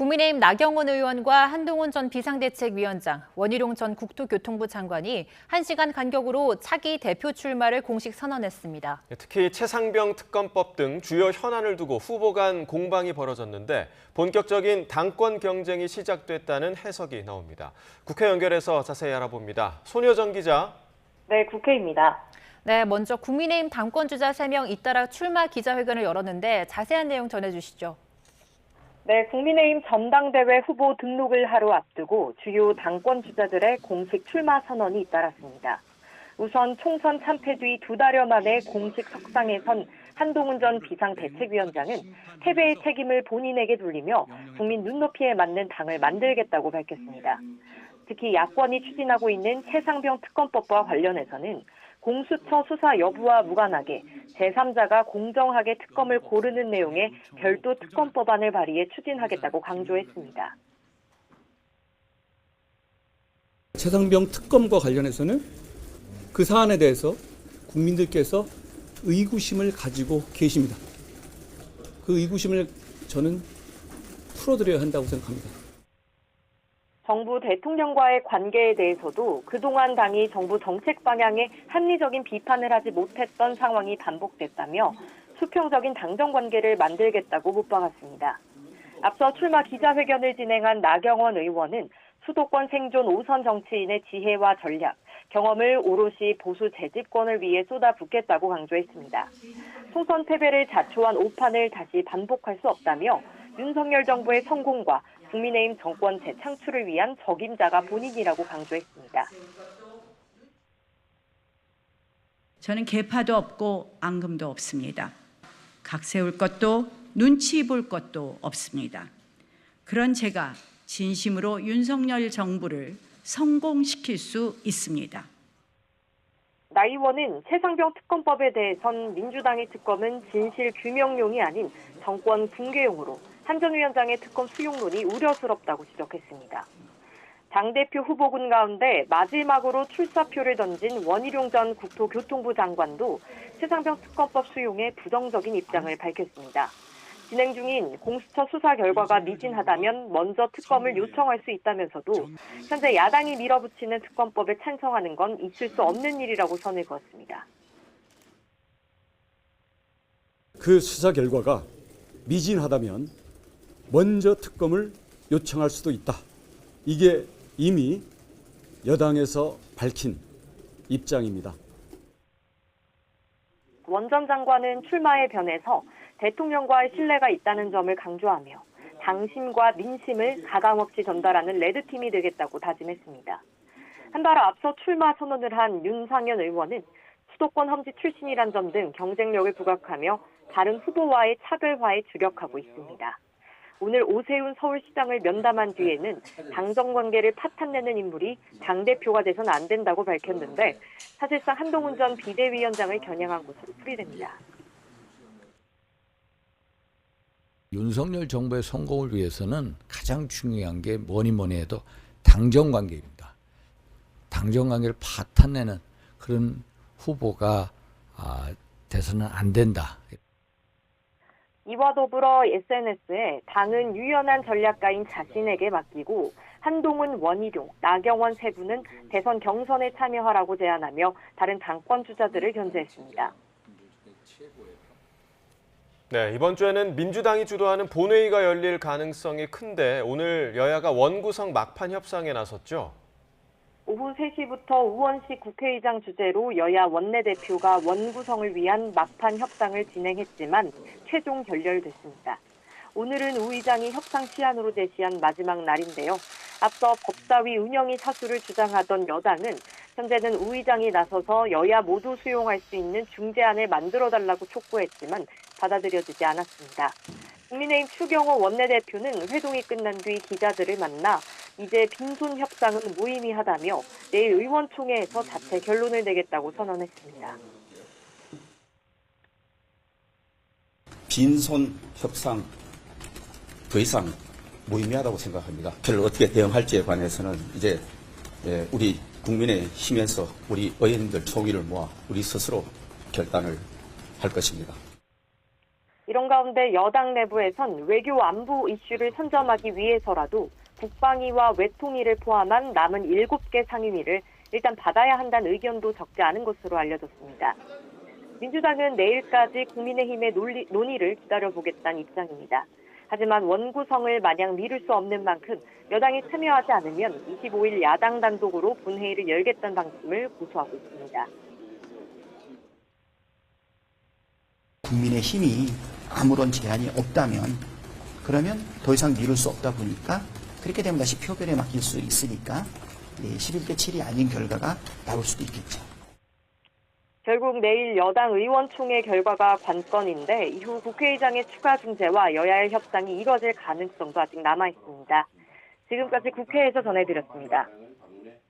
국민의힘 나경원 의원과 한동훈 전 비상대책위원장, 원희룡 전 국토교통부 장관이 1시간 간격으로 차기 대표 출마를 공식 선언했습니다. 특히 최상병 특검법 등 주요 현안을 두고 후보 간 공방이 벌어졌는데 본격적인 당권 경쟁이 시작됐다는 해석이 나옵니다. 국회 연결해서 자세히 알아봅니다. 손효정 기자. 네, 국회입니다. 네, 먼저 국민의힘 당권주자 3명 잇따라 출마 기자회견을 열었는데 자세한 내용 전해주시죠. 네, 국민의힘 전당대회 후보 등록을 하루 앞두고 주요 당권 주자들의 공식 출마 선언이 잇따랐습니다. 우선 총선 참패 뒤 2달여 만에 공식 석상에 선 한동훈 전 비상대책위원장은 패배의 책임을 본인에게 돌리며 국민 눈높이에 맞는 당을 만들겠다고 밝혔습니다. 특히 야권이 추진하고 있는 최상병 특검법과 관련해서는 공수처 수사 여부와 무관하게 제3자가 공정하게 특검을 고르는 내용의 별도 특검법안을 발의해 추진하겠다고 강조했습니다. 최상병 특검과 관련해서는 그 사안에 대해서 국민들께서 의구심을 가지고 계십니다. 그 의구심을 저는 풀어드려야 한다고 생각합니다. 정부 대통령과의 관계에 대해서도 그동안 당이 정부 정책 방향에 합리적인 비판을 하지 못했던 상황이 반복됐다며 수평적인 당정 관계를 만들겠다고 못 박았습니다. 앞서 출마 기자회견을 진행한 나경원 의원은 수도권 생존 5선 정치인의 지혜와 전략, 경험을 오롯이 보수 재집권을 위해 쏟아붓겠다고 강조했습니다. 총선 패배를 자초한 오판을 다시 반복할 수 없다며 윤석열 정부의 성공과 국민의힘 정권 재창출을 위한 적임자가 본인이라고 강조했습니다. 저는 계파도 없고 앙금도 없습니다. 각 세울 것도 눈치 볼 것도 없습니다. 그런 제가 진심으로 윤석열 정부를 성공시킬 수 있습니다. 나 의원은 최상병 특검법에 대해선 민주당의 특검은 진실 규명용이 아닌 정권 붕괴용으로 한 전 위원장의 특검 수용론이 우려스럽다고 지적했습니다. 당대표 후보군 가운데 마지막으로 출사표를 던진 원희룡 전 국토교통부 장관도 최상병 특검법 수용에 부정적인 입장을 밝혔습니다. 진행 중인 공수처 수사 결과가 미진하다면 먼저 특검을 요청할 수 있다면서도 현재 야당이 밀어붙이는 특검법에 찬성하는 건 있을 수 없는 일이라고 선을 그었습니다. 그 수사 결과가 미진하다면 먼저 특검을 요청할 수도 있다. 이게 이미 여당에서 밝힌 입장입니다. 원 전 장관은 출마에 변해서 대통령과의 신뢰가 있다는 점을 강조하며 당심과 민심을 가감없이 전달하는 레드팀이 되겠다고 다짐했습니다. 한 달 앞서 출마 선언을 한 윤상현 의원은 수도권 험지 출신이란 점 등 경쟁력을 부각하며 다른 후보와의 차별화에 주력하고 있습니다. 오늘 오세훈 서울시장을 면담한 뒤에는 당정관계를 파탄내는 인물이 당대표가 돼서는 안 된다고 밝혔는데 사실상 한동훈 전 비대위원장을 겨냥한 것으로 풀이됩니다. 윤석열 정부의 성공을 위해서는 가장 중요한 게 뭐니 해도 당정관계입니다. 당정관계를 파탄내는 그런 후보가 돼서는 안 된다. 이와 더불어 SNS에 당은 유연한 전략가인 자신에게 맡기고 한동훈, 원희룡, 나경원 세 분은 대선 경선에 참여하라고 제안하며 다른 당권 주자들을 견제했습니다. 네, 이번 주에는 민주당이 주도하는 본회의가 열릴 가능성이 큰데 오늘 여야가 원구성 막판 협상에 나섰죠. 오후 3시부터 우원식 국회의장 주재로 여야 원내대표가 원구성을 위한 막판 협상을 진행했지만 최종 결렬됐습니다. 오늘은 우 의장이 협상 시한으로 제시한 마지막 날인데요. 앞서 법사위 운영위 사수를 주장하던 여당은 현재는 우 의장이 나서서 여야 모두 수용할 수 있는 중재안을 만들어달라고 촉구했지만 받아들여지지 않았습니다. 국민의힘 추경호 원내대표는 회동이 끝난 뒤 기자들을 만나 이제 빈손 협상은 무의미하다며 내일 의원총회에서 자체 결론을 내겠다고 선언했습니다. 빈손 협상 더 이상 무의미하다고 생각합니다. 그를 어떻게 대응할지에 관해서는 이제 우리 국민의 힘에서 우리 의원님들 총의를 모아 우리 스스로 결단을 할 것입니다. 이런 가운데 여당 내부에선 외교 안보 이슈를 선점하기 위해서라도 국방위와 외통위를 포함한 남은 7개 상임위를 일단 받아야 한다는 의견도 적지 않은 것으로 알려졌습니다. 민주당은 내일까지 국민의힘의 논의를 기다려보겠다는 입장입니다. 하지만 원구성을 마냥 미룰 수 없는 만큼 여당이 참여하지 않으면 25일 야당 단독으로 본회의를 열겠다는 방침을 고수하고 있습니다. 국민의힘이 아무런 제한이 없다면 그러면 더 이상 미룰 수 없다 보니까 그렇게 되면 다시 표결에 맡길 수 있으니까 11대 7이 아닌 결과가 나올 수도 있겠죠. 결국 내일 여당 의원총회 결과가 관건인데 이후 국회의장의 추가 중재와 여야의 협상이 이뤄질 가능성도 아직 남아 있습니다. 지금까지 국회에서 전해드렸습니다.